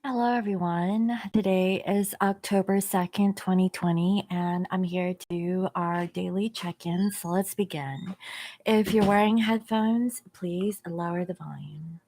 Hello, everyone. Today is October 2nd, 2020, and I'm here to do our daily check in. So let's begin. If you're wearing headphones, please lower the volume.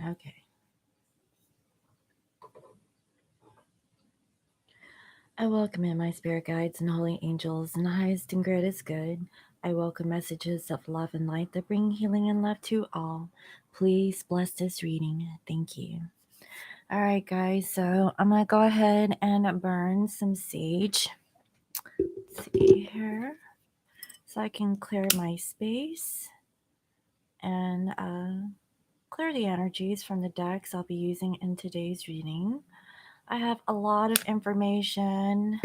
Okay. I welcome in my spirit guides and holy angels and highest and greatest good. I welcome messages of love and light that bring healing and love to all. Please bless this reading. Thank you. All right, guys. So I'm going to go ahead and burn some sage. Let's see here. So I can clear my space and clear the energies from the decks I'll be using in today's reading. I have a lot of information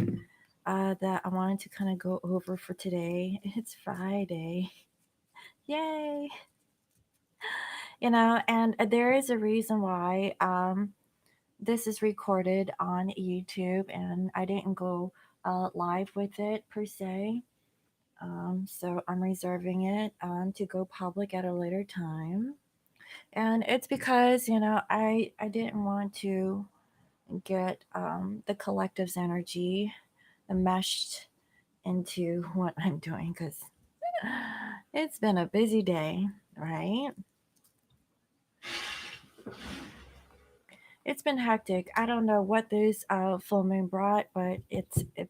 that I wanted to kind of go over for today. It's Friday. Yay! And there is a reason why this is recorded on YouTube and I didn't go live with it per se. So I'm reserving it to go public at a later time. And it's because, I didn't want to get the collective's energy meshed into what I'm doing because it's been a busy day, right? It's been hectic. I don't know what this full moon brought, but it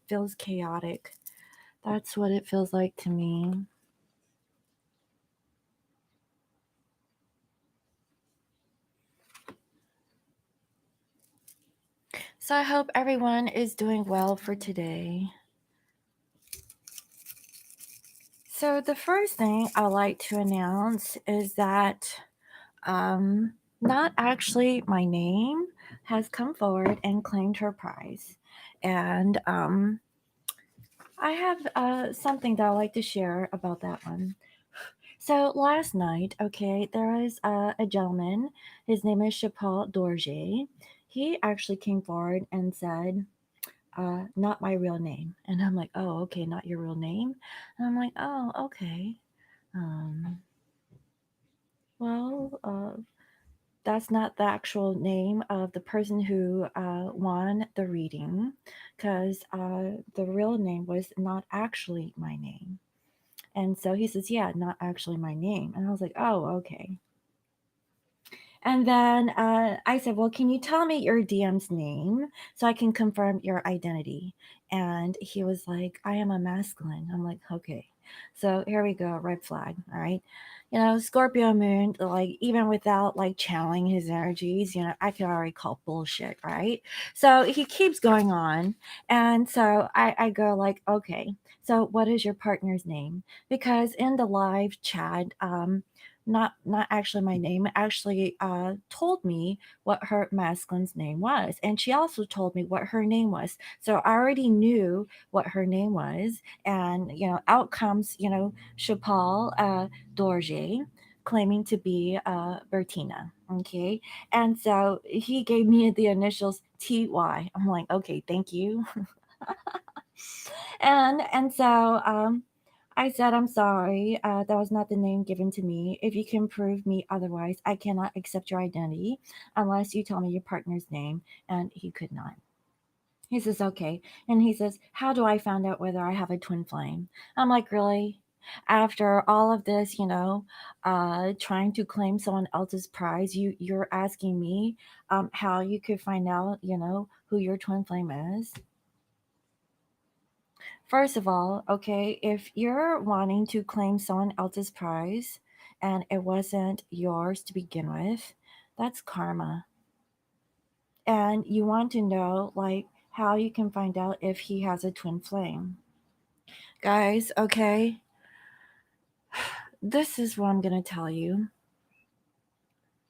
feels chaotic. That's what it feels like to me. So I hope everyone is doing well for today. So the first thing I like to announce is that not actually my name has come forward and claimed her prize. And I have something that I like to share about that one. So last night, okay, there was a gentleman. His name is Chappelle Dorje. He actually came forward and said, not my real name. And I'm like, oh, okay, not your real name. And I'm like, oh, okay. Um, well, that's not the actual name of the person who won the reading because the real name was not actually my name. And so he says, yeah, not actually my name. And I was like, oh, okay. And then I said, well, can you tell me your DM's name so I can confirm your identity? And he was like, I am a masculine. I'm like, okay. So here we go, red flag. All right. Scorpio moon, like even without like channeling his energies, I could already call bullshit, right? So he keeps going on. And so I go like, okay, so what is your partner's name? Because in the live chat, not actually my name, actually told me what her masculine's name was, and she also told me what her name was. So I already knew what her name was, and out comes Chapal Dorje claiming to be Bertina. Okay, and so he gave me the initials TY. I'm like, okay, thank you. And so I said, I'm sorry. That was not the name given to me. If you can prove me otherwise, I cannot accept your identity unless you tell me your partner's name. And he could not. He says, okay. And he says, how do I find out whether I have a twin flame? I'm like, really? After all of this, trying to claim someone else's prize, you're asking me how you could find out, who your twin flame is? First of all, okay, if you're wanting to claim someone else's prize and it wasn't yours to begin with, that's karma. And you want to know, like, how you can find out if he has a twin flame. Guys, okay, this is what I'm going to tell you.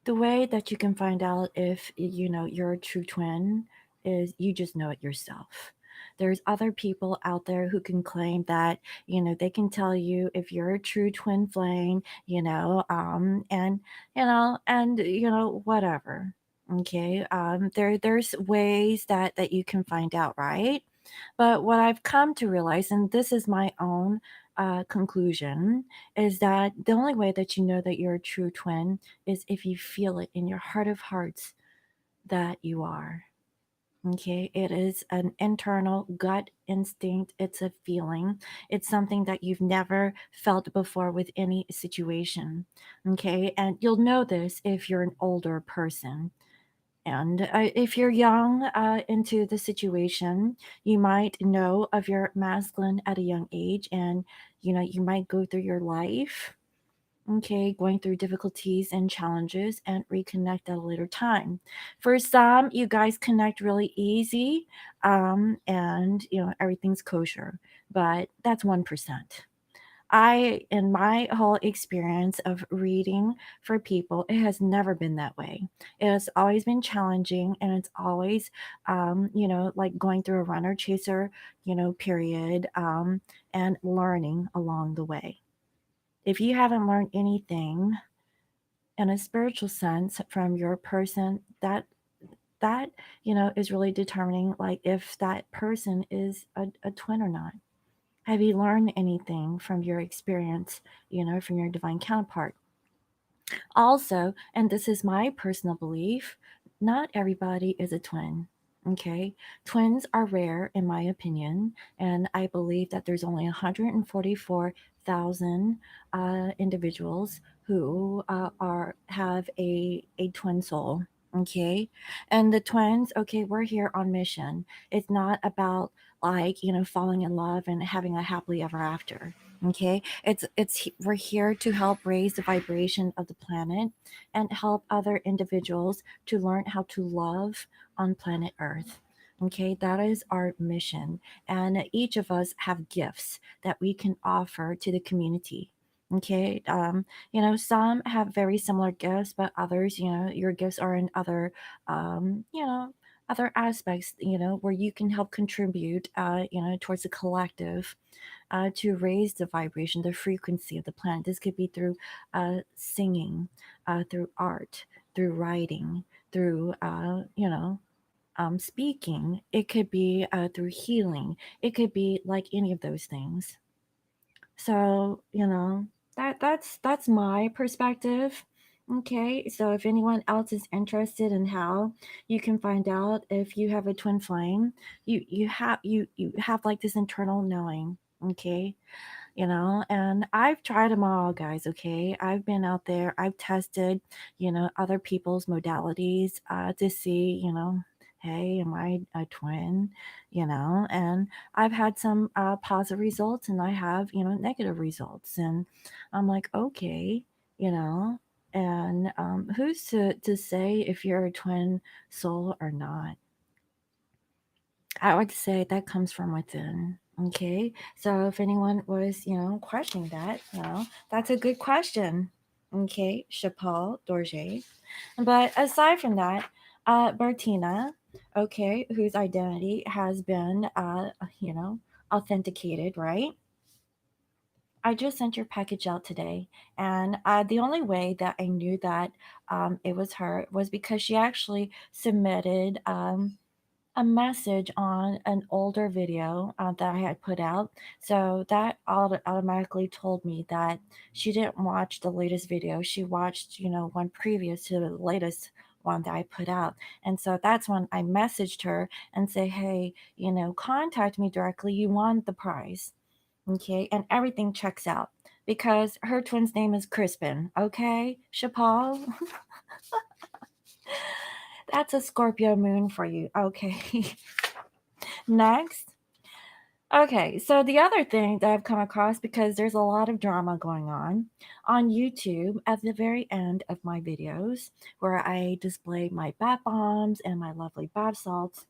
The way that you can find out if, you're a true twin is you just know it yourself. There's other people out there who can claim that, they can tell you if you're a true twin flame, and whatever. Okay. There's ways that you can find out, right? But what I've come to realize, and this is my own conclusion, is that the only way that you know that you're a true twin is if you feel it in your heart of hearts that you are. Okay, it is an internal gut instinct. It's a feeling. It's something that you've never felt before with any situation. Okay, and you'll know this if you're an older person. And if you're young into the situation, you might know of your masculine at a young age, and you might go through your life, okay, going through difficulties and challenges and reconnect at a later time. For some, you guys connect really easy, and everything's kosher, but that's 1%. In my whole experience of reading for people, it has never been that way. It has always been challenging, and it's always, like going through a runner chaser, period, and learning along the way. If you haven't learned anything in a spiritual sense from your person, that is really determining, like, if that person is a twin or not. Have you learned anything from your experience, from your divine counterpart? Also, and this is my personal belief, not everybody is a twin. Okay. Twins are rare, in my opinion. And I believe that there's only 144,000 individuals who have a twin soul. Okay. And the twins, okay, we're here on mission. It's not about, like, falling in love and having a happily ever after. Okay, we're here to help raise the vibration of the planet and help other individuals to learn how to love on planet Earth. Okay, that is our mission, and each of us have gifts that we can offer to the community. Okay, some have very similar gifts, but others, your gifts are in other aspects, where you can help contribute, towards the collective, to raise the vibration, the frequency of the planet. This could be through singing, through art, through writing, through, speaking. It could be through healing. It could be like any of those things. So, that's my perspective. Okay, so if anyone else is interested in how you can find out if you have a twin flame, you have like this internal knowing. Okay, and I've tried them all, guys. Okay, I've been out there, I've tested, other people's modalities, to see, hey, am I a twin? And I've had some positive results, and I have, negative results, and I'm like, okay, you know and who's to say if you're a twin soul or not? I would say that comes from within. Okay. So if anyone was, questioning that, that's a good question. Okay. Chappelle Dorje. But aside from that, Bertina, okay, whose identity has been, authenticated, right? I just sent your package out today. And the only way that I knew that it was her was because she actually submitted. A message on an older video that I had put out. So that automatically told me that she didn't watch the latest video. She watched, one previous to the latest one that I put out. And so that's when I messaged her and say, hey, contact me directly. You won the prize. Okay. And everything checks out because her twin's name is Crispin. Okay. Chapal, that's a Scorpio moon for you. Okay. Next. Okay, so the other thing that I've come across, because there's a lot of drama going on YouTube at the very end of my videos, where I display my bath bombs and my lovely bath salts,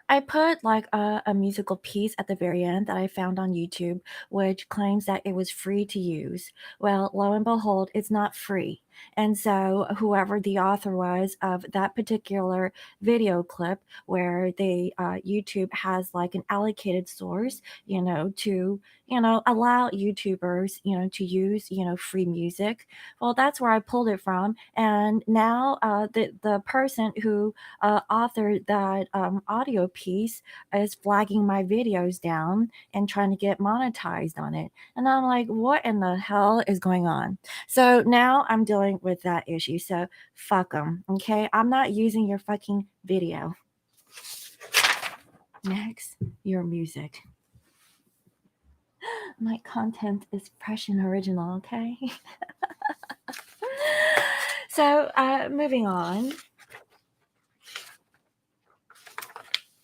I put like a musical piece at the very end that I found on YouTube, which claims that it was free to use. Well, lo and behold, it's not free. And so, whoever the author was of that particular video clip, where YouTube has like an allocated source, to allow YouTubers, to use free music. Well, that's where I pulled it from, and now the person who authored that audio piece is flagging my videos down and trying to get monetized on it. And I'm like, what in the hell is going on? So now I'm dealing with that issue. So fuck them. Okay. I'm not using your fucking video. Next, your music. My content is fresh and original. Okay. So moving on.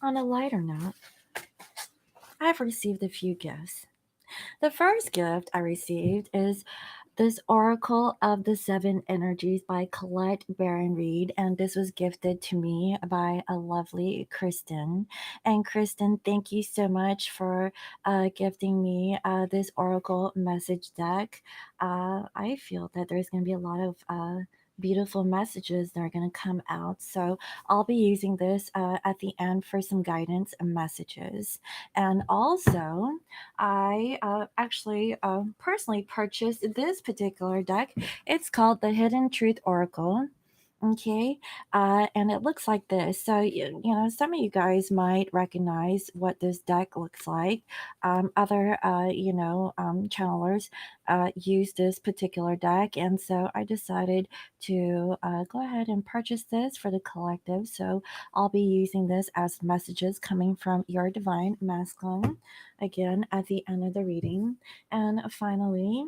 On a lighter note, I've received a few gifts. The first gift I received is this Oracle of the Seven Energies by Colette Baron Reed, and this was gifted to me by a lovely Kristen. And Kristen, thank you so much for gifting me this Oracle message deck. I feel that there's going to be a lot of beautiful messages that are going to come out. So I'll be using this at the end for some guidance and messages. And also, I actually personally purchased this particular deck. It's called the Hidden Truth Oracle. Okay, and it looks like this. So, some of you guys might recognize what this deck looks like. Other, channelers use this particular deck, and so I decided to go ahead and purchase this for the collective. So, I'll be using this as messages coming from your divine masculine again at the end of the reading. And finally,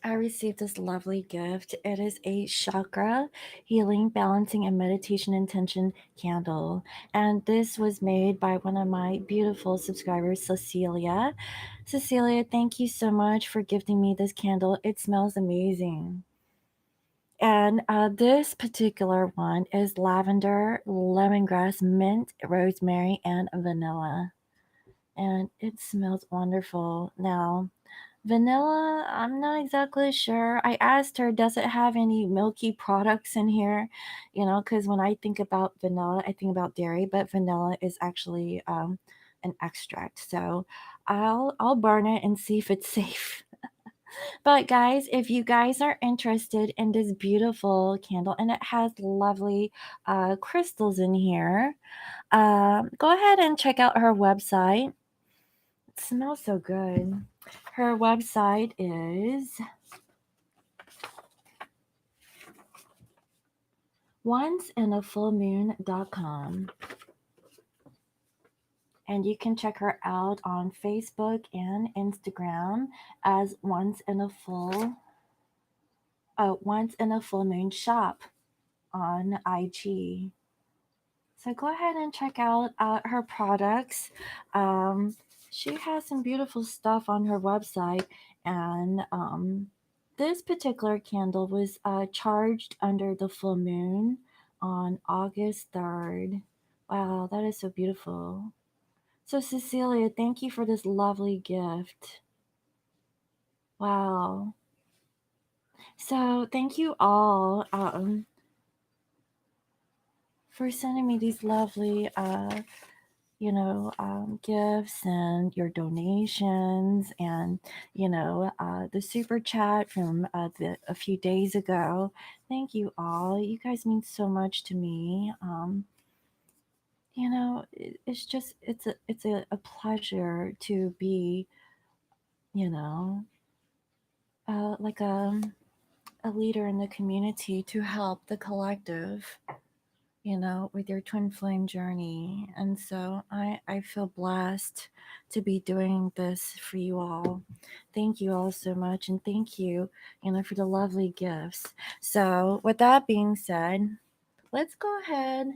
I received this lovely gift. It is a chakra healing, balancing, and meditation intention candle. And this was made by one of my beautiful subscribers, Cecilia. Cecilia, thank you so much for gifting me this candle. It smells amazing. And this particular one is lavender, lemongrass, mint, rosemary, and vanilla. And it smells wonderful. Now, vanilla, I'm not exactly sure. I asked her, does it have any milky products in here? Because when I think about vanilla, I think about dairy, but vanilla is actually an extract. So I'll burn it and see if it's safe. But guys, if you guys are interested in this beautiful candle, and it has lovely crystals in here, go ahead and check out her website. It smells so good. Her website is onceinafulmoon.com. And you can check her out on Facebook and Instagram as Once in a Full Moon Shop on IG. So go ahead and check out her products. She has some beautiful stuff on her website, and this particular candle was charged under the full moon on August 3rd. Wow, that is so beautiful. So, Cecilia, thank you for this lovely gift. Wow. So, thank you all for sending me these lovely gifts and your donations, and the super chat from a few days ago. Thank you all. You guys mean so much to me. It's just it's a pleasure to be you know like a leader in the community to help the collective, with your twin flame journey. And so I feel blessed to be doing this for you all. Thank you all so much. And thank you, for the lovely gifts. So, with that being said, let's go ahead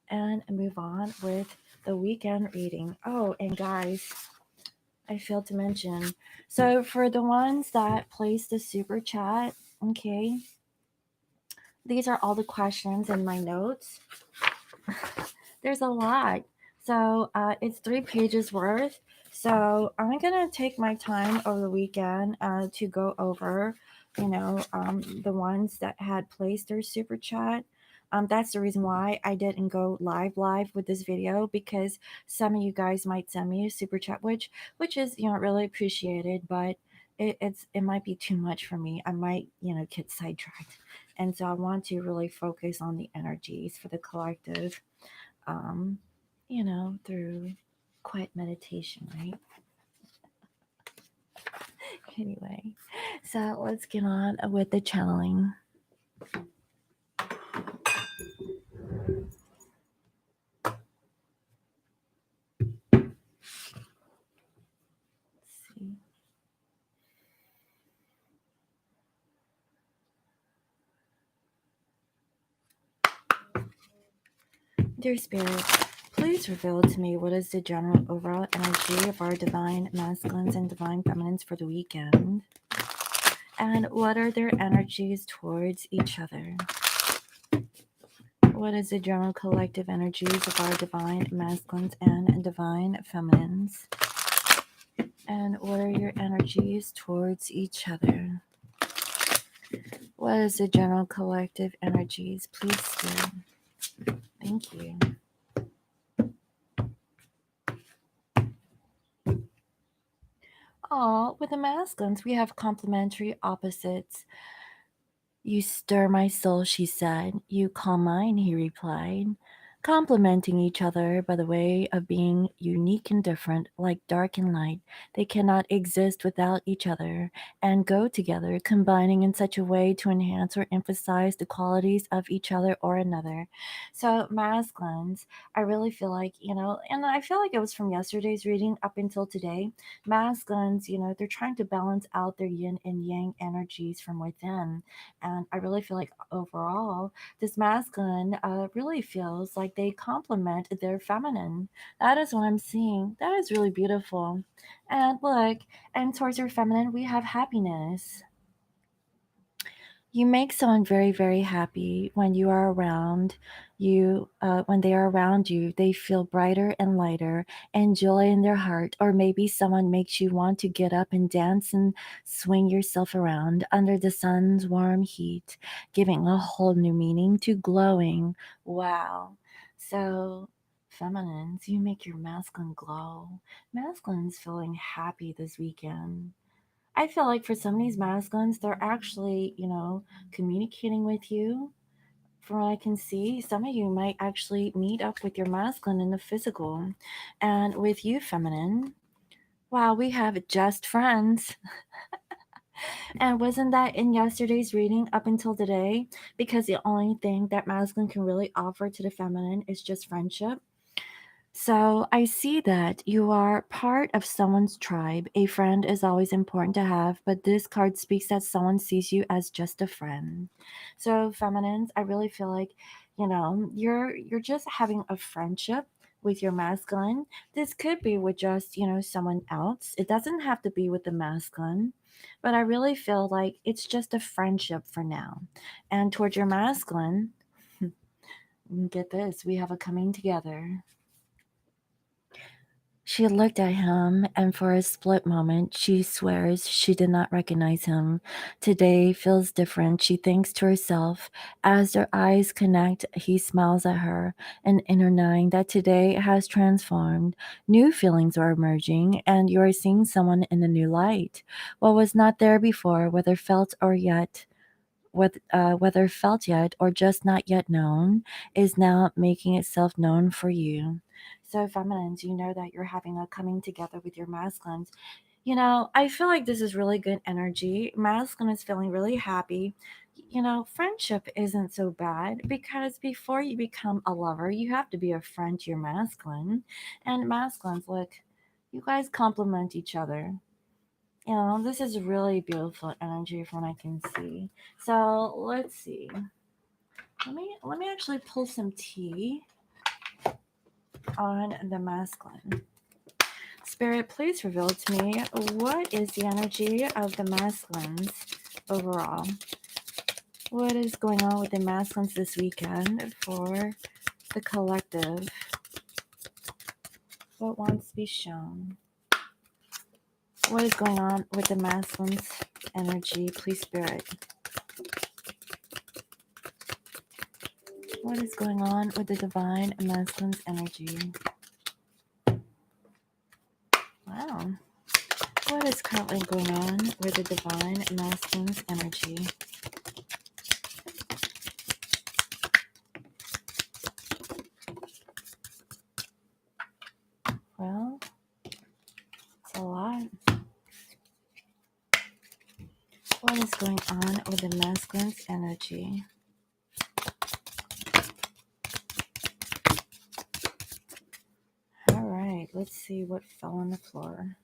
and move on with the weekend reading. Oh, and guys, I failed to mention. So, for the ones that placed the super chat, okay, these are all the questions in my notes. There's a lot. So it's 3 pages worth. So I'm gonna take my time over the weekend to go over, the ones that had placed their super chat. That's the reason why I didn't go live with this video, because some of you guys might send me a super chat, which is really appreciated, but it might be too much for me. I might get sidetracked, and so I want to really focus on the energies for the collective, um, through quiet meditation, right? Anyway, so let's get on with the channeling. Let's see. Dear Spirit, please reveal to me what is the general overall energy of our divine masculines and divine feminines for the weekend, and what are their energies towards each other. What is the general collective energies of our divine masculines and divine feminines? And what are your energies towards each other? What is the general collective energies? Please, Spirit. Thank you. With the masculines, we have complementary opposites. You stir my soul, she said. You calm mine, he replied. Complementing each other by the way of being unique and different, like dark and light, they cannot exist without each other and go together, combining in such a way to enhance or emphasize the qualities of each other or another. So, masculines, I really feel like, and I feel like it was from yesterday's reading up until today. Masculines, they're trying to balance out their yin and yang energies from within, and I really feel like overall, this masculine really feels like they complement their feminine. That is what I'm seeing. That is really beautiful. And look, and towards your feminine, we have happiness. You make someone very, very happy when you are around you. When they are around you, they feel brighter and lighter and joy in their heart. Or maybe someone makes you want to get up and dance and swing yourself around under the sun's warm heat, giving a whole new meaning to glowing. Wow. So, feminines, you make your masculine glow. Masculines feeling happy this weekend. I feel like for some of these masculines, they're actually, communicating with you. From what I can see, some of you might actually meet up with your masculine in the physical. And with you, feminine, wow, we have just friends. And wasn't that in yesterday's reading up until today? Because the only thing that masculine can really offer to the feminine is just friendship. So I see that you are part of someone's tribe. A friend is always important to have, but this card speaks that someone sees you as just a friend. So feminines, I really feel like, you're just having a friendship with your masculine. This could be with just, someone else. It doesn't have to be with the masculine. But I really feel like it's just a friendship for now. And towards your masculine, get this, we have a coming together. She looked at him, and for a split moment, she swears she did not recognize him. Today feels different, she thinks to herself. As their eyes connect, he smiles at her, an inner knowing that today has transformed. New feelings are emerging, and you are seeing someone in a new light. What was not there before, whether felt yet or just not yet known, is now making itself known for you. So, feminines, you know that you're having a coming together with your masculines. I feel like this is really good energy. Masculine is feeling really happy. Friendship isn't so bad, because before you become a lover, you have to be a friend to your masculine. And masculines, look, you guys complement each other. This is really beautiful energy from what I can see. So let's see. Let me actually pull some tea on the masculine. Spirit, please reveal to me what is the energy of the masculines overall. What is going on with the masculines this weekend for the collective? What wants to be shown? What is going on with the masculine's energy? Please, Spirit. What is going on with the divine masculine's energy? Wow. What is currently going on with the divine masculine's energy? Well, it's a lot. What is going on with the masculine's energy? All right, let's see what fell on the floor.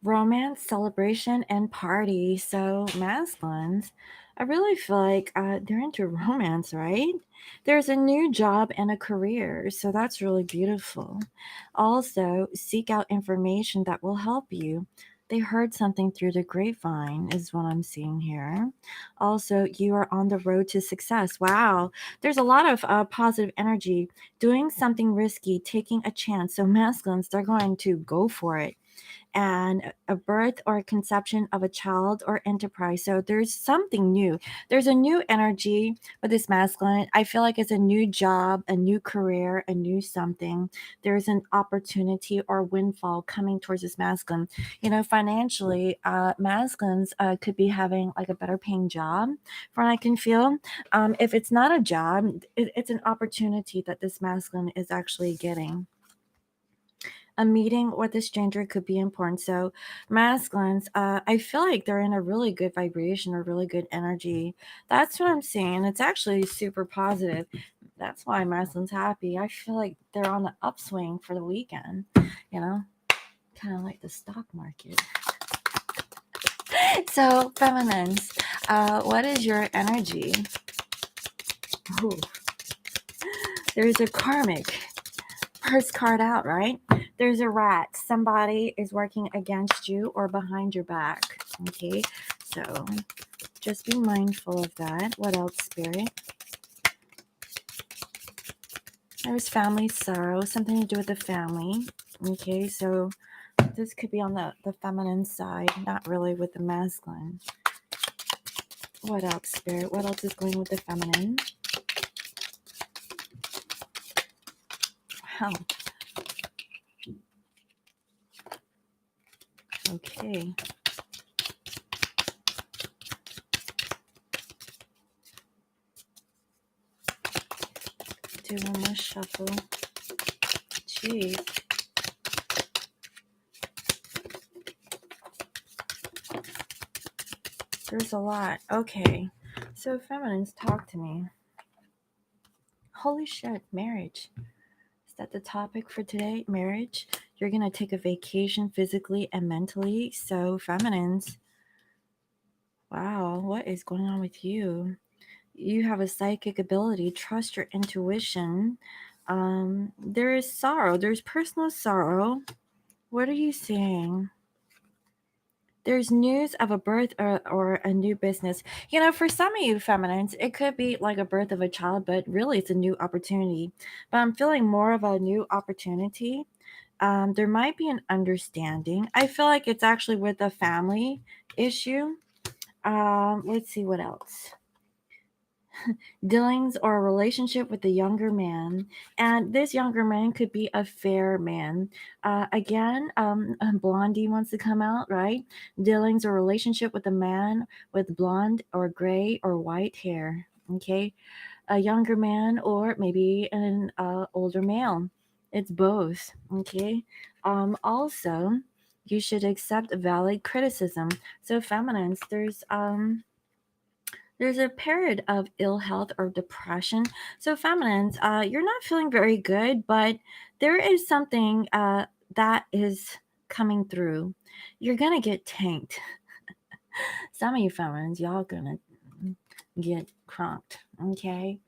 Romance, celebration, and party. So masculines, I really feel like they're into romance, right? There's a new job and a career, so that's really beautiful. Also, seek out information that will help you. They heard something through the grapevine, is what I'm seeing here. Also, you are on the road to success. Wow, there's a lot of positive energy. Doing something risky, taking a chance. So, masculines, they're going to go for it, and a birth or conception of a child or enterprise. So there's something new. There's a new energy with this masculine. I feel like it's a new job, a new career, a new something. There's an opportunity or windfall coming towards this masculine. Financially, masculines could be having like a better paying job, from what I can feel. If it's not a job, it's an opportunity that this masculine is actually getting. A meeting with a stranger could be important. So, masculines, I feel like they're in a really good vibration or really good energy. That's what I'm seeing. It's actually super positive. That's why masculine's happy. I feel like they're on the upswing for the weekend, you know, kind of like the stock market. So, feminines, what is your energy? Ooh. There's a karmic first card out, right? There's a rat. Somebody is working against you or behind your back. Okay, so just be mindful of that. What else, Spirit? There's family sorrow, something to do with the family. Okay, so this could be on the feminine side, not really with the masculine. What else, Spirit? What else is going with the feminine? Wow. Okay. Do one more shuffle. Jeez. There's a lot. Okay. So, feminines, talk to me. Holy shit, marriage. Is that the topic for today? Marriage? You're going to take a vacation physically and mentally. So, feminines, wow, what is going on with you? You have a psychic ability. Trust your intuition. There is sorrow. There's personal sorrow. What are you saying? There's news of a birth or a new business. For some of you feminines, it could be like a birth of a child, but really it's a new opportunity. But I'm feeling more of a new opportunity. There might be an understanding. I feel like it's actually with a family issue. Let's see what else. Dealings or a relationship with a younger man, and this younger man could be a fair man. Again, Blondie wants to come out, right? Dealings or relationship with a man with blonde or gray or white hair. Okay, a younger man or maybe an older male. It's both. Okay. Also, you should accept valid criticism. So feminines, there's a period of ill health or depression. So, feminines, you're not feeling very good, but there is something that is coming through. You're going to get tanked. Some of you feminines, y'all going to get crunked, okay?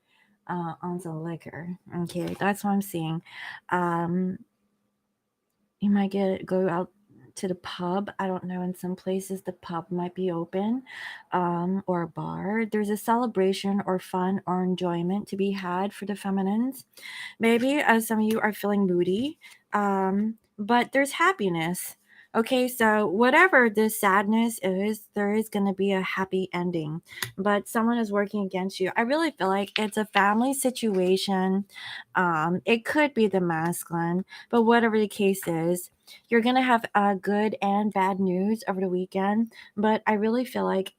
On the liquor, okay? That's what I'm seeing. You might go out to the pub. I don't know, in some places the pub might be open, or a bar. There's a celebration or fun or enjoyment to be had for the feminines. Maybe some of you are feeling moody, but there's happiness. Okay, so whatever this sadness is, there is going to be a happy ending. But someone is working against you. I really feel like it's a family situation. It could be the masculine, but whatever the case is, you're going to have good and bad news over the weekend. But I really feel like,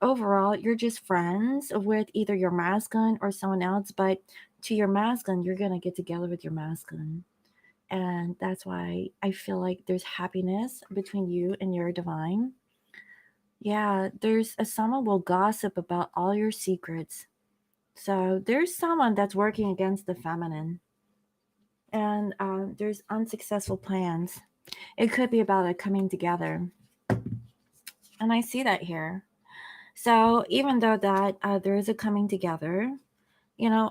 overall, you're just friends with either your masculine or someone else. But to your masculine, you're going to get together with your masculine. And that's why I feel like there's happiness between you and your divine. Yeah, there's a someone will gossip about all your secrets. So there's someone that's working against the feminine. And there's unsuccessful plans. It could be about a coming together. And I see that here. So even though that there is a coming together,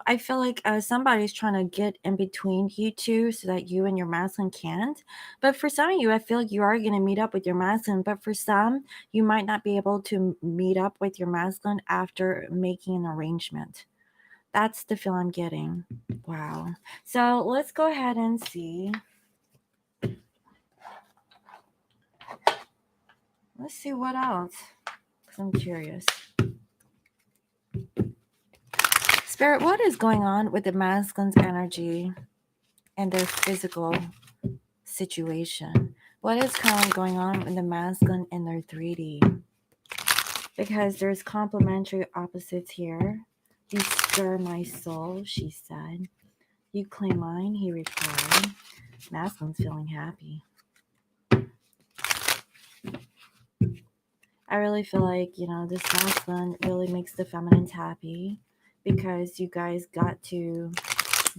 I feel like somebody's trying to get in between you two so that you and your masculine can't. But for some of you, I feel like you are going to meet up with your masculine. But for some, you might not be able to meet up with your masculine after making an arrangement. That's the feel I'm getting. Wow. So let's go ahead and see. Let's see what else. Because I'm curious. Spirit, what is going on with the masculine's energy and their physical situation? What is currently going on with the masculine in their 3D? Because there's complementary opposites here. You stir my soul, she said. You claim mine, he replied. Masculine's feeling happy. I really feel like, this masculine really makes the feminines happy because you guys got to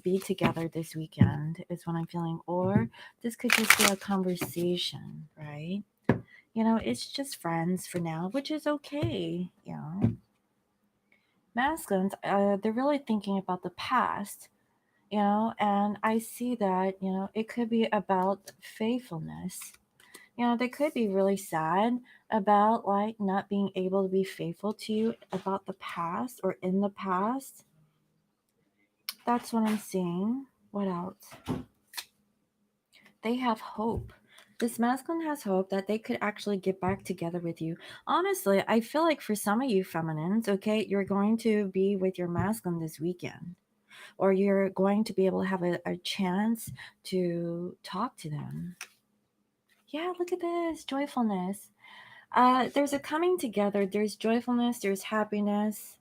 be together this weekend, is what I'm feeling. Or this could just be a conversation, right? It's just friends for now, which is okay. Masculines, they're really thinking about the past, and I see that, it could be about faithfulness. They could be really sad about like not being able to be faithful to you about the past or in the past. That's what I'm seeing. What else? They have hope. This masculine has hope that they could actually get back together with you. Honestly, I feel like for some of you feminines, okay, you're going to be with your masculine this weekend, or you're going to be able to have a chance to talk to them. Yeah, look at this joyfulness. There's a coming together, there's joyfulness, there's happiness.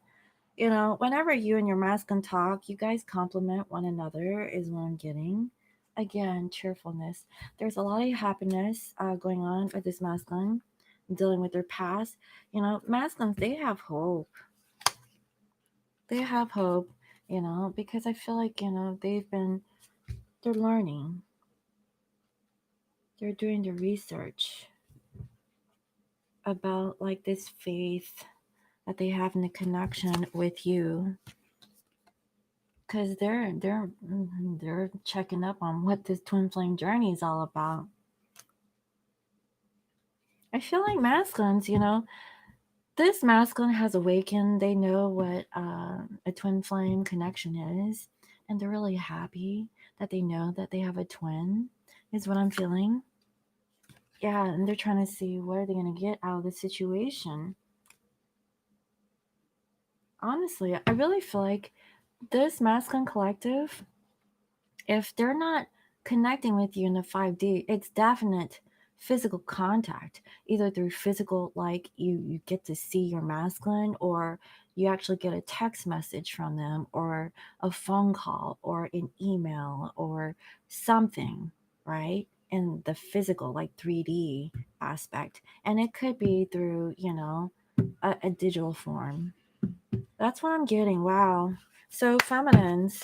Whenever you and your masculine talk, you guys compliment one another, is what I'm getting. Again, cheerfulness. There's a lot of happiness going on with this masculine, dealing with their past. Masculines, they have hope. They have hope, because I feel like, they're learning. They're doing the research about like this faith that they have in the connection with you, because they're checking up on what this twin flame journey is all about. I feel like masculines, this masculine has awakened. They know what a twin flame connection is, and they're really happy that they know that they have a twin, is what I'm feeling. Yeah, and they're trying to see what are they going to get out of the situation. Honestly, I really feel like this masculine collective, if they're not connecting with you in the 5D, it's definite physical contact, either through physical, like you get to see your masculine, or you actually get a text message from them, or a phone call, or an email, or something, right? In the physical, like 3D aspect. And it could be through, a digital form. That's what I'm getting. Wow. So, feminines,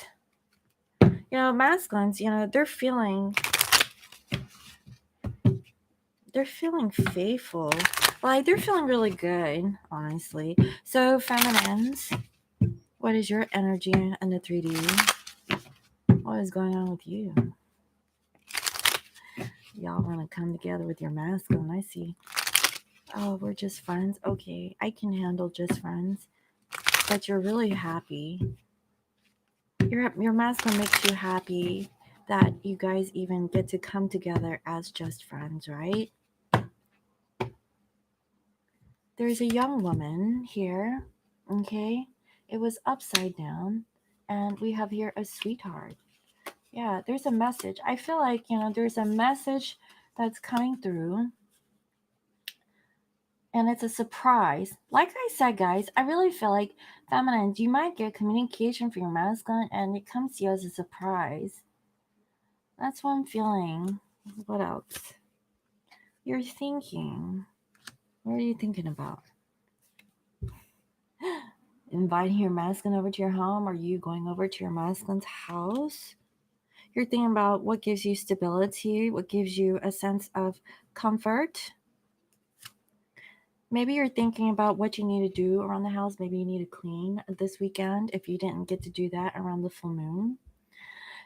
masculines, they're feeling faithful. Like they're feeling really good, honestly. So feminines, what is your energy in the 3D? What is going on with you? Y'all want to come together with your masculine. I see. Oh, we're just friends. Okay, I can handle just friends. But you're really happy. Your masculine makes you happy that you guys even get to come together as just friends, right? There's a young woman here, okay? It was upside down, and we have here a sweetheart. Yeah, there's a message. I feel like, there's a message that's coming through, and it's a surprise. Like I said, guys, I really feel like feminines, you might get communication from your masculine, and it comes to you as a surprise. That's what I'm feeling. What else? You're thinking. What are you thinking about? Inviting your masculine over to your home? Are you going over to your masculine's house? You're thinking about what gives you stability, what gives you a sense of comfort. Maybe you're thinking about what you need to do around the house. Maybe you need to clean this weekend if you didn't get to do that around the full moon.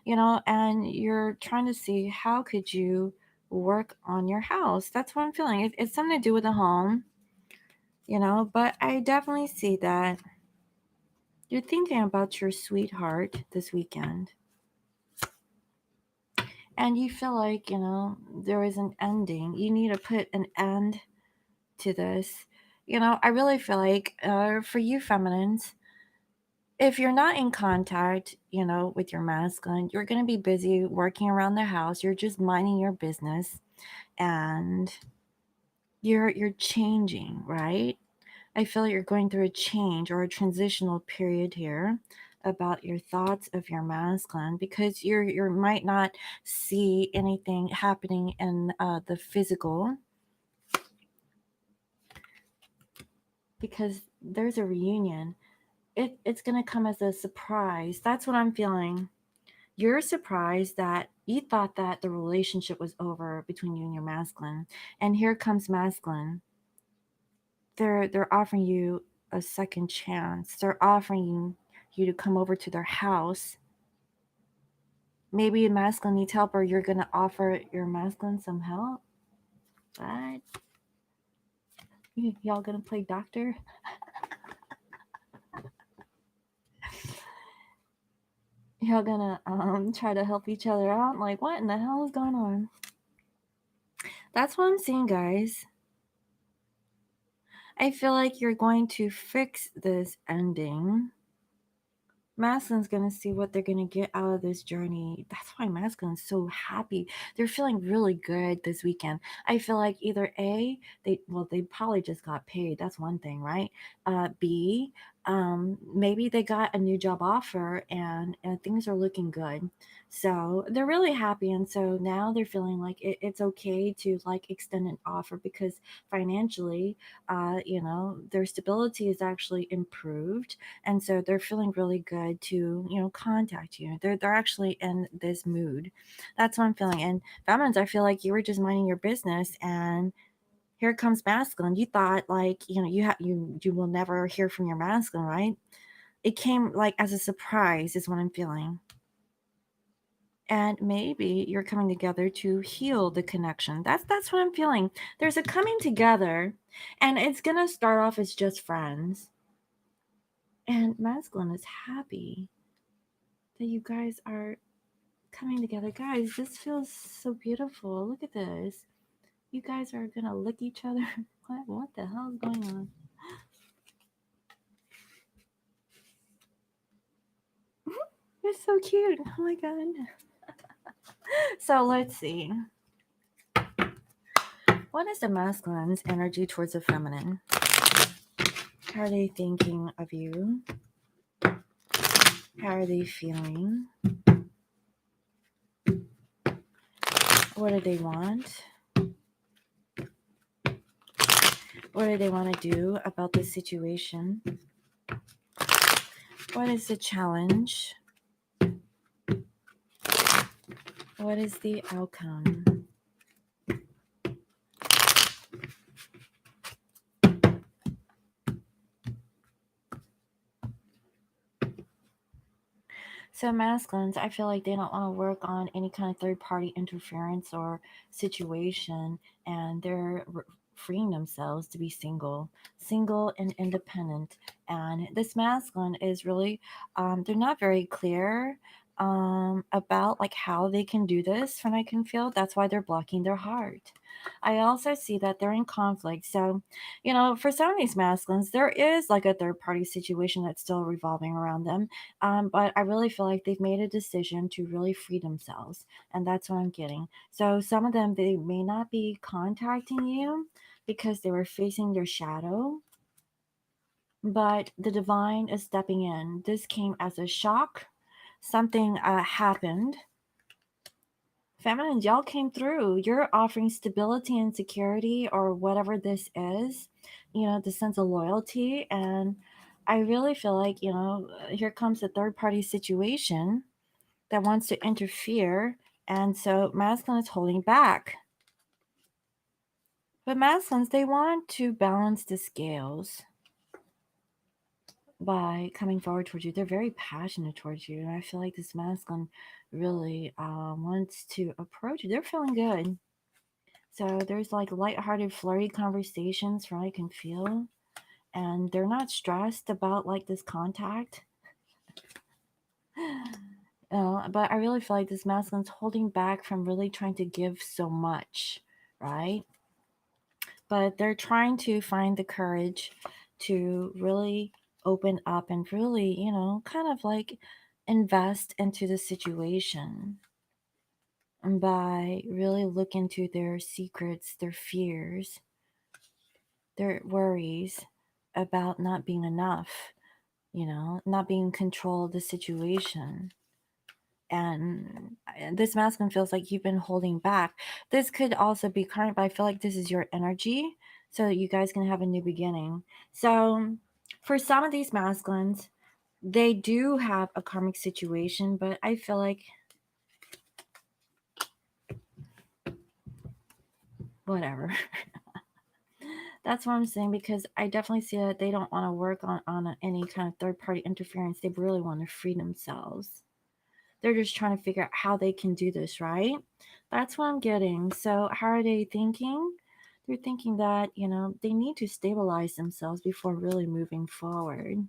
And you're trying to see how could you work on your house. That's what I'm feeling. It's something to do with the home, but I definitely see that you're thinking about your sweetheart this weekend. And you feel like, there is an ending. You need to put an end to this. I really feel like for you feminines, if you're not in contact, with your masculine, you're going to be busy working around the house. You're just minding your business, and you're changing, right? I feel like you're going through a change or a transitional period here about your thoughts of your masculine, because you might not see anything happening in the physical, because there's a reunion. It's going to come as a surprise. That's what I'm feeling. You're surprised that you thought that the relationship was over between you and your masculine, and here comes masculine. They're offering you a second chance. They're offering you to come over to their house. Maybe a masculine needs help, or you're gonna offer your masculine some help. What? Y'all gonna play doctor? Y'all gonna try to help each other out? Like, what in the hell is going on? That's what I'm seeing, guys. I feel like you're going to fix this ending. Masculine's gonna see what they're gonna get out of this journey. That's why masculine's so happy. They're feeling really good this weekend. I feel like either A, they probably just got paid. That's one thing, right? B, maybe they got a new job offer, and things are looking good. So they're really happy, and so now they're feeling like it's okay to like extend an offer, because financially, their stability is actually improved, and so they're feeling really good to contact you. They're actually in this mood. That's what I'm feeling. And feminines, I feel like you were just minding your business, and here comes masculine. You thought like you will never hear from your masculine, right? It came like as a surprise is what I'm feeling. And maybe you're coming together to heal the connection. That's what I'm feeling. There's a coming together, and it's gonna start off as just friends, and masculine is happy that you guys are coming together. Guys, this feels so beautiful. Look at this. You guys are gonna lick each other. What the hell is going on? You're so cute. Oh my god. So let's see. What is the masculine's energy towards the feminine? How are they thinking of you? How are they feeling? What do they want? What do they want to do about this situation? What is the challenge? What is the outcome? So masculines, I feel like they don't want to work on any kind of third party interference or situation, and they're freeing themselves to be single and independent. And this masculine is really, they're not very clear about like how they can do this from I can feel. That's why they're blocking their heart. I also see that they're in conflict. So, for some of these masculines, there is like a third party situation that's still revolving around them, but I really feel like they've made a decision to really free themselves. And that's what I'm getting. So some of them, they may not be contacting you because they were facing their shadow, but the divine is stepping in. This came as a shock. Something happened. Feminine, y'all came through. You're offering stability and security, or whatever this is, the sense of loyalty. And I really feel like, here comes a third party situation that wants to interfere. And so masculine is holding back. But masculines, they want to balance the scales by coming forward towards you. They're very passionate towards you. And I feel like this masculine really wants to approach you. They're feeling good. So there's like lighthearted, flirty conversations from what I can feel. And they're not stressed about like this contact. But I really feel like this masculine's holding back from really trying to give so much, right? But they're trying to find the courage to really open up and really, kind of like invest into the situation by really look into their secrets, their fears, their worries about not being enough, not being in control of the situation. And this masculine feels like you've been holding back. This could also be current, but I feel like this is your energy so that you guys can have a new beginning. So for some of these masculines, they do have a karmic situation, but I feel like whatever. That's what I'm saying, because I definitely see that they don't want to work on any kind of third party interference. They really want to free themselves. They're just trying to figure out how they can do this, right? That's what I'm getting. So, how are they thinking? They're thinking that, they need to stabilize themselves before really moving forward.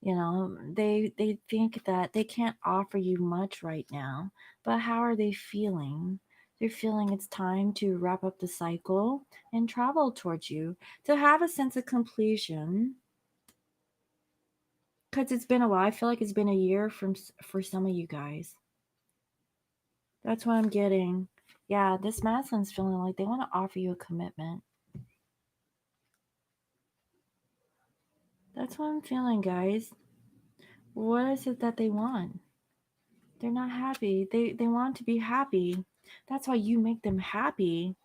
They think that they can't offer you much right now, but how are they feeling? They're feeling it's time to wrap up the cycle and travel towards you, to have a sense of completion, because it's been a while. I feel like it's been a year for some of you guys. That's what I'm getting. Yeah, this masculine's feeling like they want to offer you a commitment. That's what I'm feeling, guys. What is it that they want? They're not happy. They want to be happy. That's why you make them happy.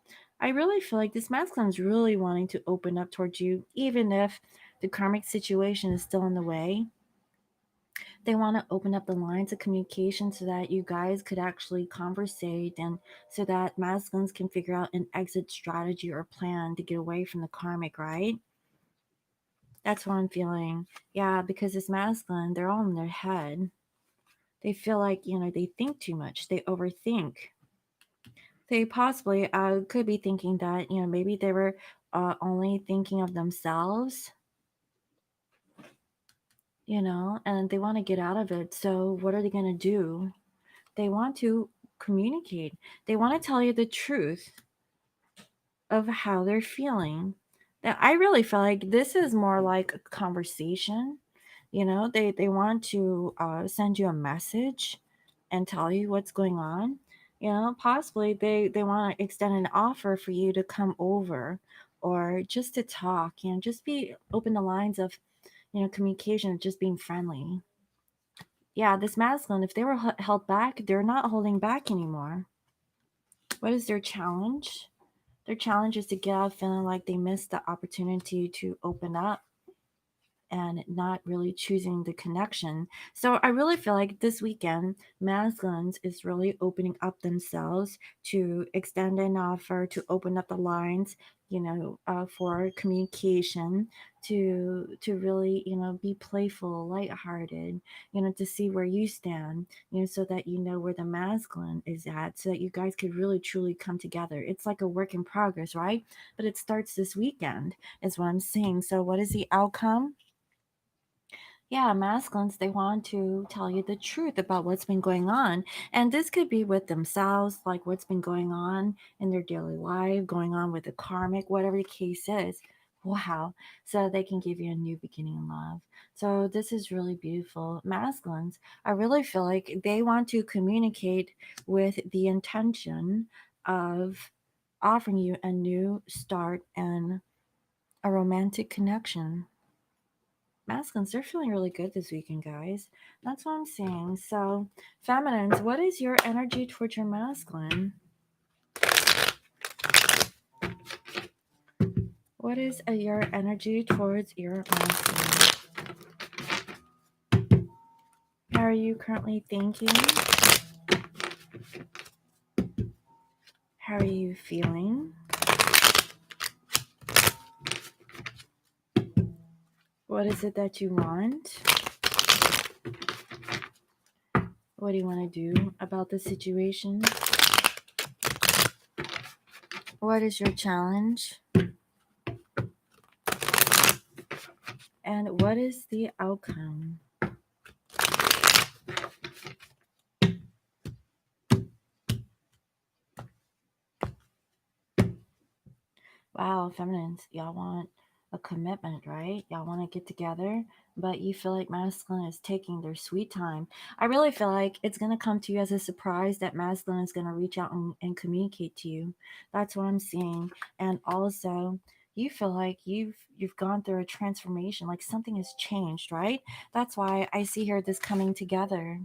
I really feel like this masculine's really wanting to open up towards you, even if the karmic situation is still in the way. They want to open up the lines of communication so that you guys could actually conversate, and so that masculines can figure out an exit strategy or plan to get away from the karmic, right? That's what I'm feeling. Yeah, because this masculine, they're all in their head. They feel like, they think too much, they overthink. They possibly could be thinking that, maybe they were only thinking of themselves, and they want to get out of it. So, what are they going to do? They want to communicate, they want to tell you the truth of how they're feeling. Now, I really feel like this is more like a conversation. They want to send you a message and tell you what's going on. Possibly they want to extend an offer for you to come over, or just to talk. Just be open the lines of communication, just being friendly. Yeah, this masculine, if they were held back, they're not holding back anymore. What is their challenge? Their challenge is to get out feeling like they missed the opportunity to open up and not really choosing the connection. So I really feel like this weekend, masculines is really opening up themselves to extend an offer, to open up the lines, for communication, to really, be playful, lighthearted, to see where you stand, so that you know where the masculine is at, so that you guys could really truly come together. It's like a work in progress, right? But it starts this weekend, is what I'm saying. So what is the outcome? Yeah, masculines, they want to tell you the truth about what's been going on. And this could be with themselves, like what's been going on in their daily life, going on with the karmic, whatever the case is. Wow. So they can give you a new beginning in love. So this is really beautiful. Masculines, I really feel like they want to communicate with the intention of offering you a new start and a romantic connection. Masculines, they're feeling really good this weekend, guys. That's what I'm saying. So, feminines, what is your energy towards your masculine? What is your energy towards your masculine? How are you currently thinking? How are you feeling? What is it that you want? What do you want to do about the situation? What is your challenge? And what is the outcome? Wow, feminines, y'all want a commitment, right? Y'all want to get together, but you feel like masculine is taking their sweet time. I really feel like it's going to come to you as a surprise that masculine is going to reach out and communicate to you. That's what I'm seeing. And also, you feel like you've gone through a transformation, like something has changed, right? That's why I see here this coming together.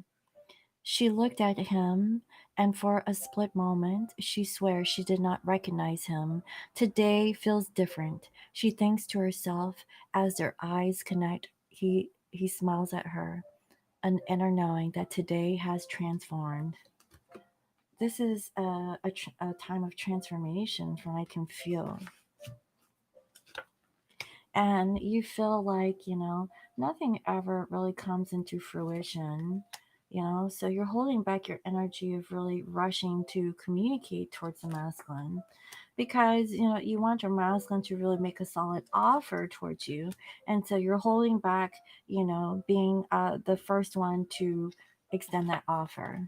She looked at him, and for a split moment, she swears she did not recognize him. Today feels different. She thinks to herself as their eyes connect. He smiles at her, an inner knowing that today has transformed. This is a time of transformation from I can feel. And you feel like, nothing ever really comes into fruition, so you're holding back your energy of really rushing to communicate towards the masculine, because you want your masculine to really make a solid offer towards you, and so you're holding back, being the first one to extend that offer.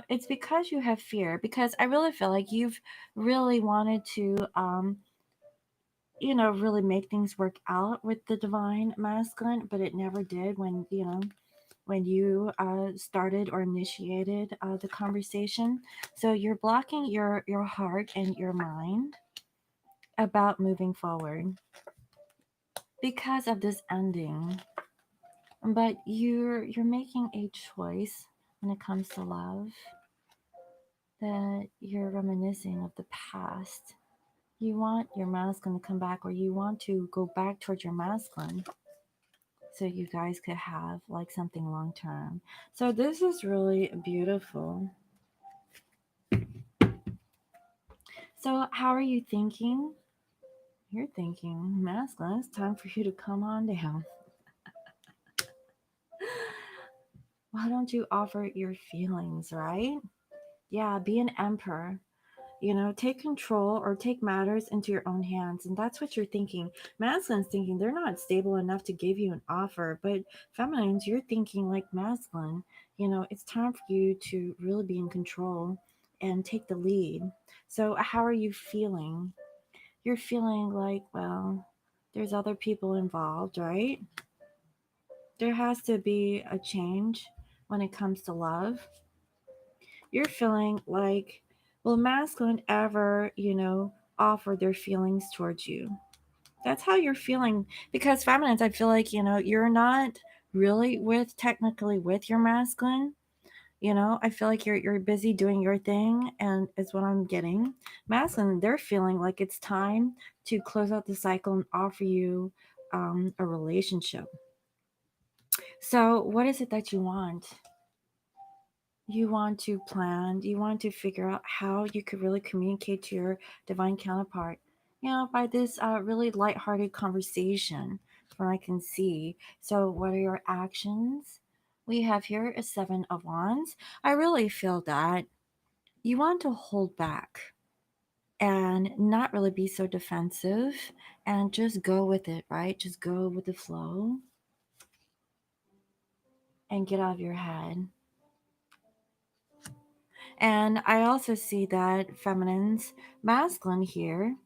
It's because you have fear, because I really feel like you've really wanted to really make things work out with the divine masculine, but it never did when, when you started or initiated the conversation. So you're blocking your heart and your mind about moving forward because of this ending. But you're making a choice when it comes to love, that you're reminiscing of the past. You want your masculine to come back, or you want to go back towards your masculine, so you guys could have like something long term. So this is really beautiful. So how are you thinking? You're thinking, masculine, it's time for you to come on down. Why don't you offer your feelings, right? Yeah, be an emperor. Take control or take matters into your own hands. And that's what you're thinking. Masculine's thinking they're not stable enough to give you an offer, but feminines, you're thinking like masculine. It's time for you to really be in control and take the lead. So, how are you feeling? You're feeling like, well, there's other people involved, right? There has to be a change when it comes to love. You're feeling like, will masculine ever, offer their feelings towards you? That's how you're feeling. Because feminines, I feel like, you're not really technically with your masculine. I feel like you're busy doing your thing, and is what I'm getting. Masculine, they're feeling like it's time to close out the cycle and offer you a relationship. So, what is it that you want? You want to plan, you want to figure out how you could really communicate to your divine counterpart. by this really lighthearted conversation, from what I can see. So, what are your actions? We have here a Seven of Wands. I really feel that you want to hold back and not really be so defensive and just go with it, right? Just go with the flow and get out of your head. And I also see that feminines, masculine here,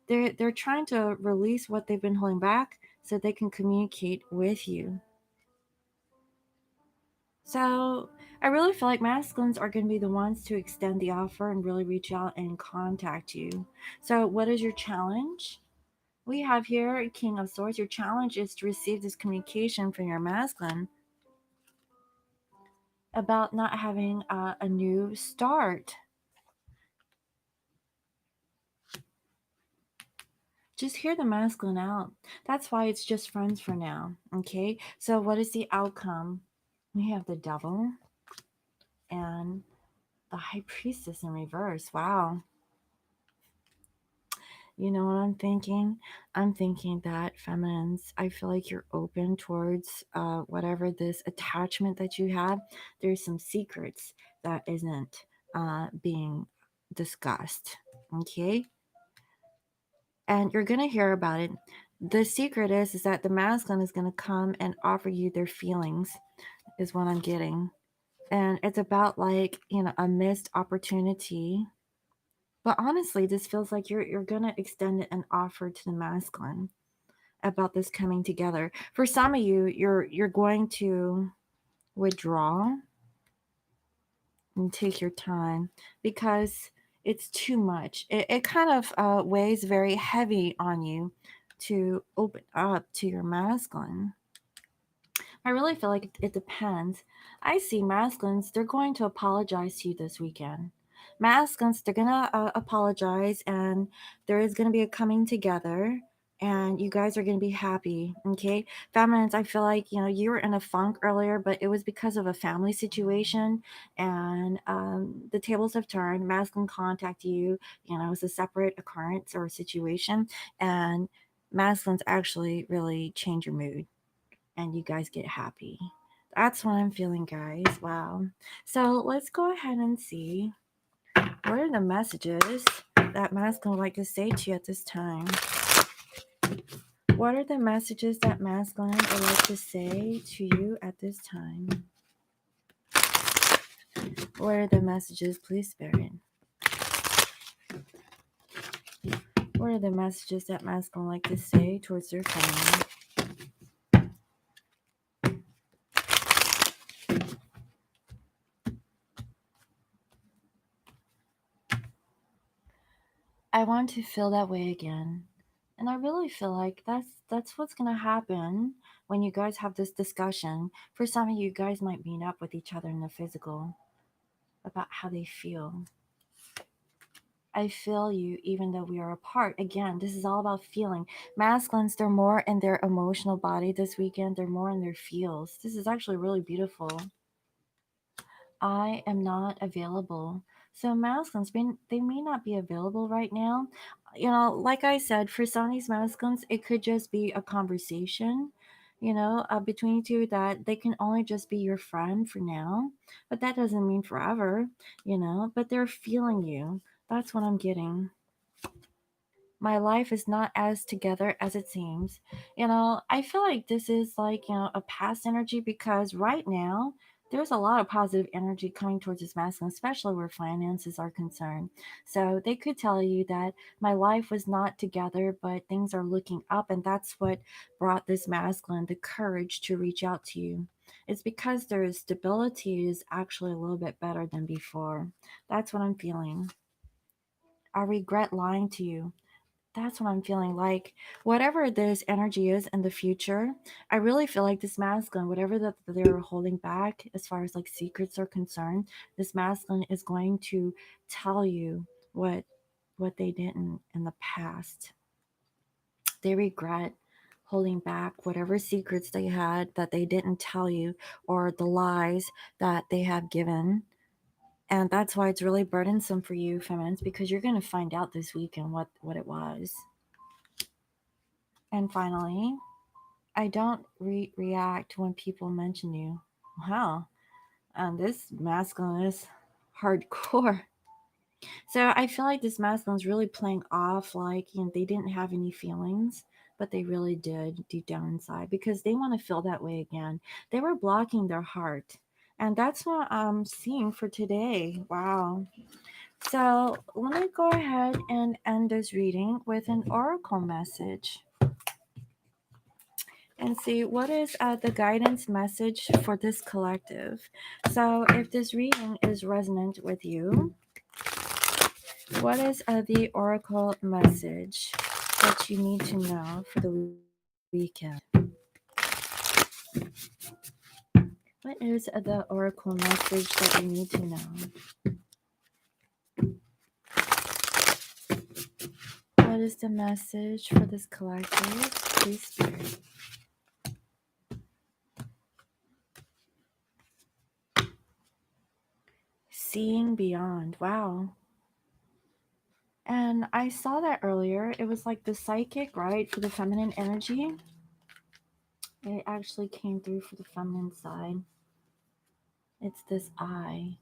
they're trying to release what they've been holding back so they can communicate with you. So I really feel like masculines are going to be the ones to extend the offer and really reach out and contact you. So what is your challenge? We have here King of Swords. Your challenge is to receive this communication from your masculine about not having a new start. Just hear the masculine out. That's why it's just friends for now. Okay. So, what is the outcome? We have the devil and the high priestess in reverse. Wow. You know what I'm thinking? I'm thinking that feminines, I feel like you're open towards whatever this attachment that you have. There's some secrets that isn't being discussed. Okay. And you're going to hear about it. The secret is that the masculine is going to come and offer you their feelings, is what I'm getting. And it's about like, a missed opportunity. But honestly, this feels like you're going to extend an offer to the masculine about this coming together. For some of you, you're going to withdraw and take your time because it's too much. It kind of weighs very heavy on you to open up to your masculine. I really feel like it depends. I see masculines, they're going to apologize to you this weekend. Masculines, they're going to apologize, and there is going to be a coming together, and you guys are going to be happy. Okay. Feminines, I feel like, you were in a funk earlier, but it was because of a family situation, and the tables have turned. Masculine contact you, it's a separate occurrence or situation, and masculines actually really change your mood and you guys get happy. That's what I'm feeling, guys. Wow. So let's go ahead and see what are the messages that masculine would like to say to you at this time. What are the messages that masculine would like to say to you at this time? What are the messages, please, Spirit? What are the messages that masculine would like to say towards their feminine? I want to feel that way again. And I really feel like that's what's going to happen when you guys have this discussion. For some of you guys might meet up with each other in the physical about how they feel. I feel you even though we are apart. Again, this is all about feeling. Masculines, they're more in their emotional body this weekend. They're more in their feels. This is actually really beautiful. I am not available. So masculines, they may not be available right now. Like I said, for some of these masculines, it could just be a conversation, between you two that they can only just be your friend for now. But that doesn't mean forever, but they're feeling you. That's what I'm getting. My life is not as together as it seems. I feel like this is like, a past energy because right now there's a lot of positive energy coming towards this masculine, especially where finances are concerned. So they could tell you that my life was not together, but things are looking up. And that's what brought this masculine the courage to reach out to you. It's because their stability is actually a little bit better than before. That's what I'm feeling. I regret lying to you. That's what I'm feeling like. Whatever this energy is in the future, I really feel like this masculine, whatever that they're holding back as far as like secrets are concerned, this masculine is going to tell you what they didn't in the past. They regret holding back whatever secrets they had that they didn't tell you or the lies that they have given. And that's why it's really burdensome for you, feminines, because you're going to find out this weekend what it was. And finally, I don't react when people mention you. Wow, this masculine is hardcore. So I feel like this masculine is really playing off like, they didn't have any feelings, but they really did deep down inside because they want to feel that way again. They were blocking their heart. And that's what I'm seeing for today. Wow. So let me go ahead and end this reading with an oracle message and see what is the guidance message for this collective. So if this reading is resonant with you, what is the oracle message that you need to know for the weekend? What is the oracle message that you need to know? What is the message for this collective? Please, Spirit. Seeing beyond. Wow. And I saw that earlier. It was like the psychic, right? For the feminine energy. It actually came through for the feminine side. It's this eye.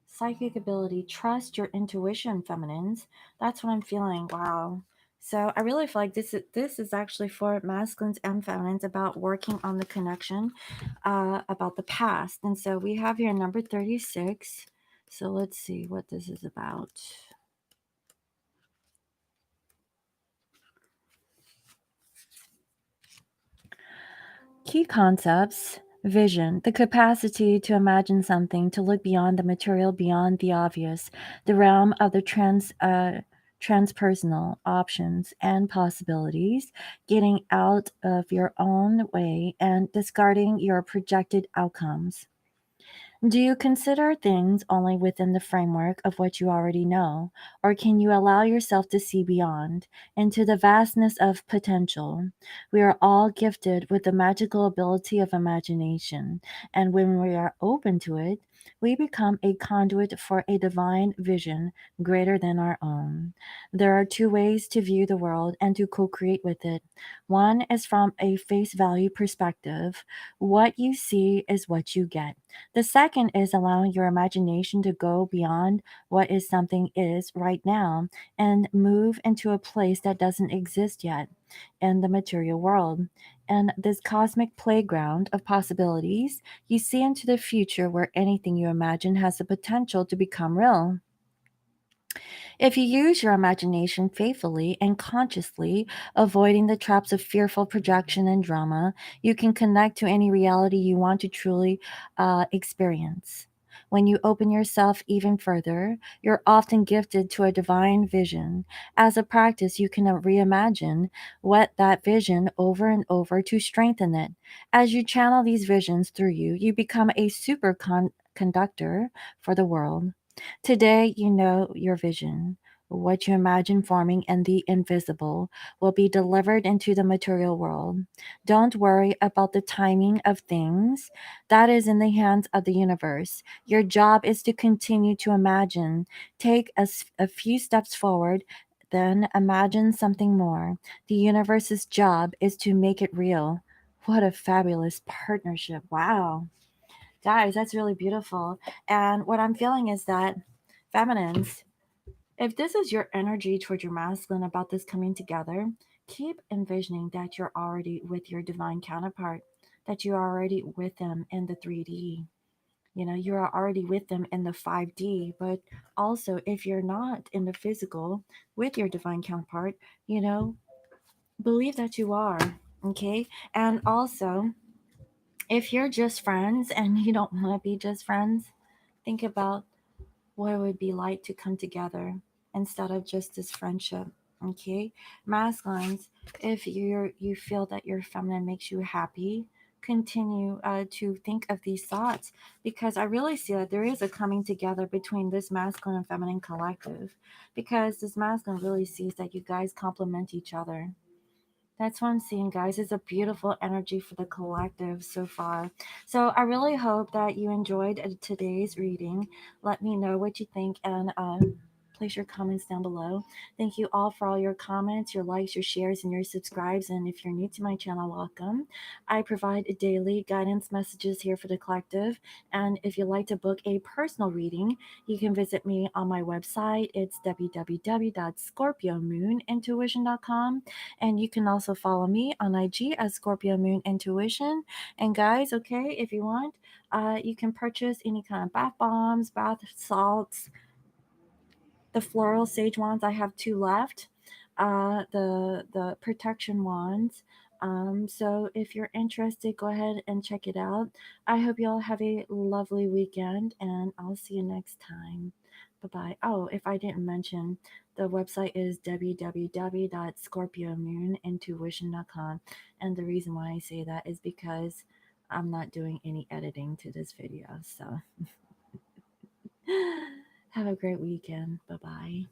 Psychic ability. Trust your intuition, feminines. That's what I'm feeling. Wow. So I really feel like this is actually for masculines and feminines about working on the connection, about the past. And so we have here number 36. So let's see what this is about. Key concepts: vision, the capacity to imagine something, to look beyond the material, beyond the obvious, the realm of the transpersonal options and possibilities, getting out of your own way and discarding your projected outcomes. Do you consider things only within the framework of what you already know, or can you allow yourself to see beyond, into the vastness of potential? We are all gifted with the magical ability of imagination, and when we are open to it, we become a conduit for a divine vision greater than our own. There are two ways to view the world and to co create with it. One is from a face value perspective. What you see is what you get. The second is allowing your imagination to go beyond what is something is right now and move into a place that doesn't exist yet in the material world. And this cosmic playground of possibilities, you see into the future where anything you imagine has the potential to become real. If you use your imagination faithfully and consciously, avoiding the traps of fearful projection and drama, you can connect to any reality you want to truly experience. When you open yourself even further, you're often gifted to a divine vision. As a practice, you can reimagine what that vision over and over to strengthen it. As you channel these visions through you, you become a conductor for the world. Today, you know your vision. What you imagine forming in the invisible will be delivered into the material world. Don't worry about the timing of things. That is in the hands of the universe. Your job is to continue to imagine. Take a few steps forward, then imagine something more. The universe's job is to make it real. What a fabulous partnership. Wow. Guys, that's really beautiful. And what I'm feeling is that feminines, if this is your energy toward your masculine about this coming together, keep envisioning that you're already with your divine counterpart, that you're already with them in the 3D. You are already with them in the 5D, but also if you're not in the physical with your divine counterpart, believe that you are. Okay. And also, if you're just friends and you don't want to be just friends, think about what it would be like to come together instead of just this friendship. Okay, masculines, if you feel that your feminine makes you happy, continue to think of these thoughts, because I really see that there is a coming together between this masculine and feminine collective, because this masculine really sees that you guys complement each other. That's what I'm seeing, guys. It's a beautiful energy for the collective so far. So I really hope that you enjoyed today's reading. Let me know what you think, and place your comments down below. Thank you all for all your comments, your likes, your shares, and your subscribes. And if you're new to my channel, welcome. I provide daily guidance messages here for the collective. And if you'd like to book a personal reading, you can visit me on my website. It's www.scorpiomoonintuition.com. And you can also follow me on IG as Scorpio Moon Intuition. And guys, okay, if you want, you can purchase any kind of bath bombs, bath salts, the floral sage wands. I have two left. The protection wands. So if you're interested, go ahead and check it out. I hope you all have a lovely weekend, and I'll see you next time. Bye bye. Oh, if I didn't mention, the website is www.scorpiomoonintuition.com, and the reason why I say that is because I'm not doing any editing to this video. So have a great weekend. Bye bye.